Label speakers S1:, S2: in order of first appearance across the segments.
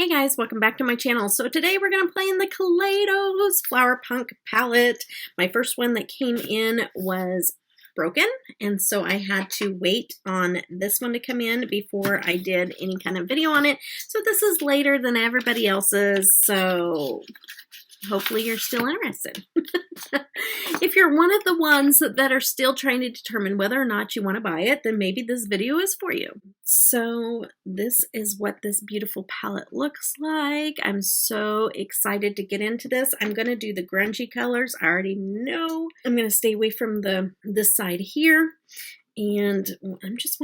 S1: Hey guys, welcome back to my channel. So today we're going to play in the Kaleidos Flower Punk palette. My first one that came in was broken, and so I had to wait on this one to come in before I did any kind of video on it. So this is later than everybody else's, so hopefully you're still interested. If you're one of the ones that are still trying to determine whether or not you want to buy it, then maybe this video is for you. So this is what this beautiful palette looks like. I'm so excited to get into this. I'm going to do the grungy colors. I already know. I'm going to stay away from this side here. And I just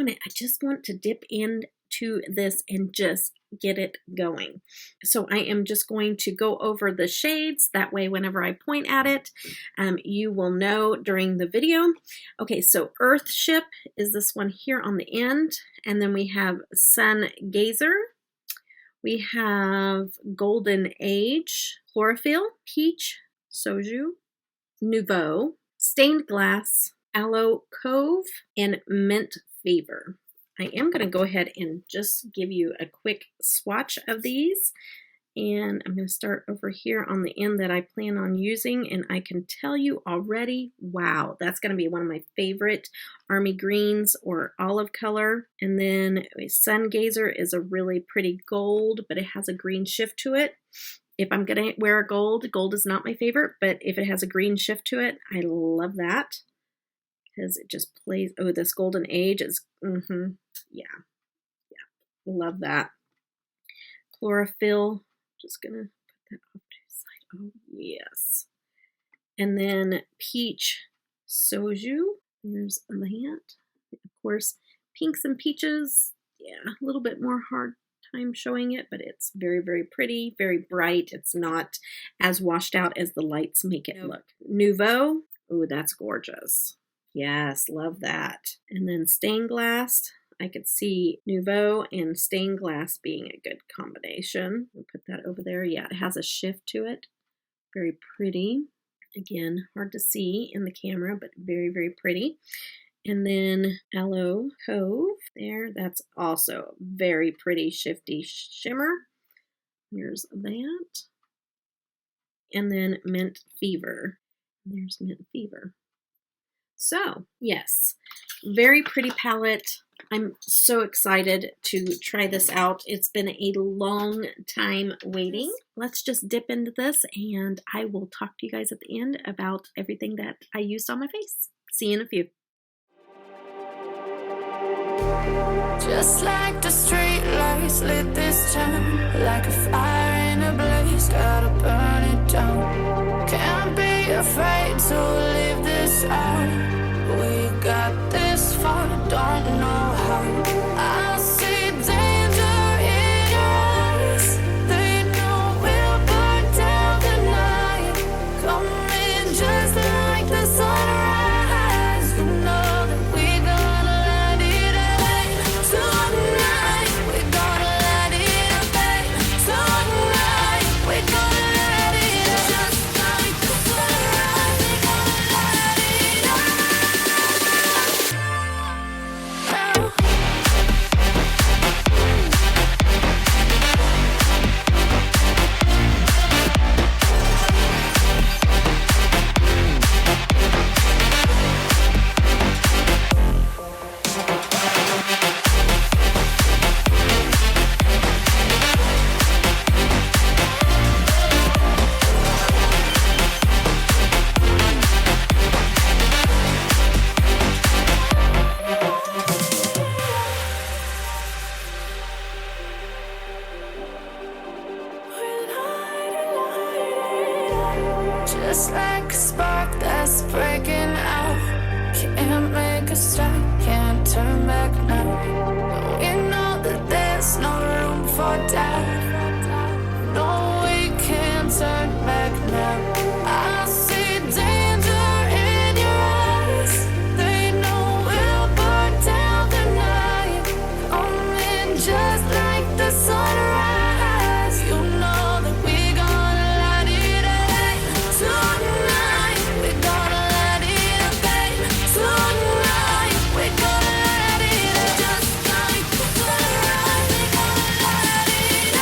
S1: want to dip into this and just get it going. So I am just going to go over the shades. That way, whenever I point at it, you will know during the video. Okay, so Earth Ship is this one here on the end. And then we have Sun Gazer. We have Golden Age, Chlorophyll, Peach, Soju, Nouveau, Stained Glass, Aloe Cove, and Mint Fever. I am going to go ahead and just give you a quick swatch of these. And I'm going to start over here on the end that I plan on using. And I can tell you already, wow, that's going to be one of my favorite army greens or olive color. And then Sun Gazer is a really pretty gold, but it has a green shift to it. If I'm going to wear a gold is not my favorite, but if it has a green shift to it, I love that. Because it just plays, oh, this Golden Age is, yeah, love that. Chlorophyll, just gonna put that off to the side, oh yes. And then Peach Soju, there's that. Of course, pinks and peaches, yeah, a little bit more hard time showing it, but it's very, very pretty, very bright. It's not as washed out as the lights make it look. Nouveau, oh, that's gorgeous. Yes, love that. And then Stained Glass. I could see Nouveau and Stained Glass being a good combination. We'll put that over there. Yeah, it has a shift to it. Very pretty. Again, hard to see in the camera, but very, very pretty. And then Aloe Cove there. That's also very pretty shifty shimmer. There's that. And then Mint Fever. There's Mint Fever. So, yes, very pretty palette. I'm so excited to try this out. It's been a long time waiting. Let's just dip into this, and I will talk to you guys at the end about everything that I used on my face. See you in a few.
S2: Just like the street lights lit this town, like a fire in a blaze, gotta burn it down. Can't be afraid to leave this out. We got this far, don't know how. I see danger in your eyes. They know we'll burn down the night. Coming just like the sunrise. You know that we gonna light it up. Tonight, we gonna light it up, babe. Tonight, we gonna light it up. Just like the sunrise, we gonna light it up. Just like a spark that's breaking out. Can't make a stop, can't turn back now. We know that there's no room for doubt. No, we can't turn back now. I see danger in your eyes. They know we'll burn down the night. Coming just like the sunrise. You know that we gonna light it up. Tonight, we gonna light it up, babe. Tonight, we gonna light it up. Just like the sunrise, we gonna light it up.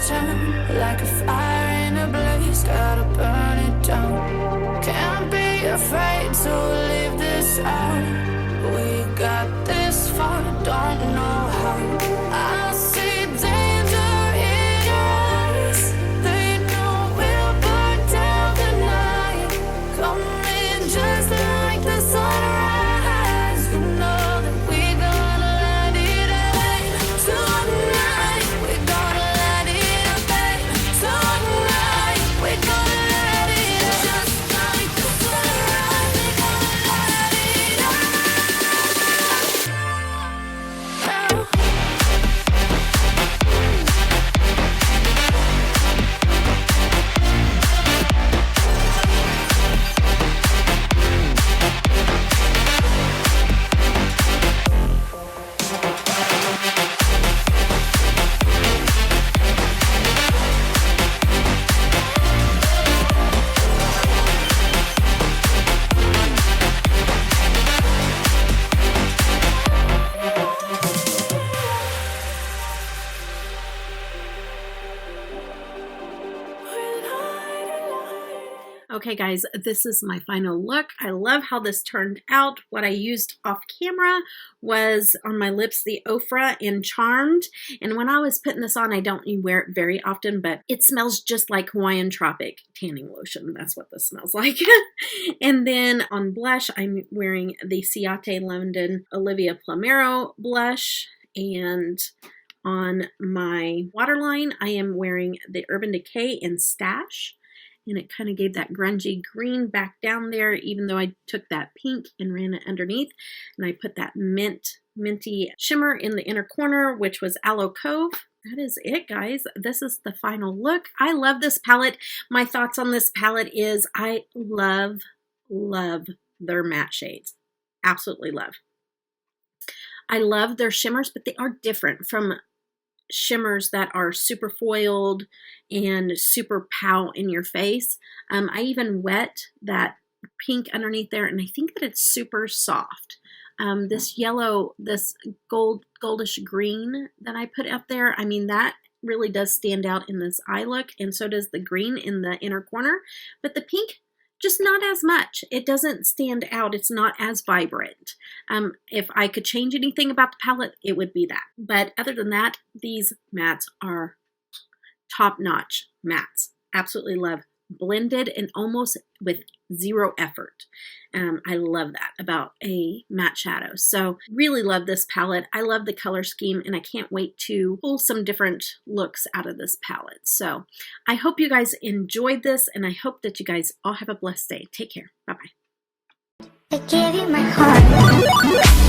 S2: this time. Like a fire in a blaze, gotta burn it down. Can't be afraid to leave this out. We got this far, don't know how. I see danger in your eyes. They know we'll burn down the night. Coming just like the sunrise. You know that we gonna let it rain. Tonight, we gonna let it rain. Tonight, we gonna let it rain. Just like the sunrise, we gonna let it rain.
S1: Okay guys, this is my final look. I love how this turned out. What I used off camera was on my lips the Ofra in Charmed, and when I was putting this on, I don't wear it very often, but it smells just like Hawaiian Tropic tanning lotion. That's what this smells like. And then on blush, I'm wearing the Ciate London Olivia Plumero blush, and on my waterline, I am wearing the Urban Decay in Stash. And it kind of gave that grungy green back down there, even though I took that pink and ran it underneath. And I put that minty shimmer in the inner corner, which was Aloe Cove. That is it, guys. This is the final look. I love this palette. My thoughts on this palette is I love their matte shades. Absolutely love. I love their shimmers, but they are different from shimmers that are super foiled and super pow in your face. I even wet that pink underneath there, and I think that it's super soft. This yellow, this goldish green that I put up there, I mean, that really does stand out in this eye look, and so does the green in the inner corner, but the pink, just not as much. It doesn't stand out. It's not as vibrant. If I could change anything about the palette, it would be that. But other than that, these mattes are top-notch mattes. Absolutely love. Blended and almost with zero effort. I love that about a matte shadow. So really love this palette. I love the color scheme, and I can't wait to pull some different looks out of this palette. So I hope you guys enjoyed this, and I hope that you guys all have a blessed day. Take care. Bye-bye.
S2: I gave you my heart.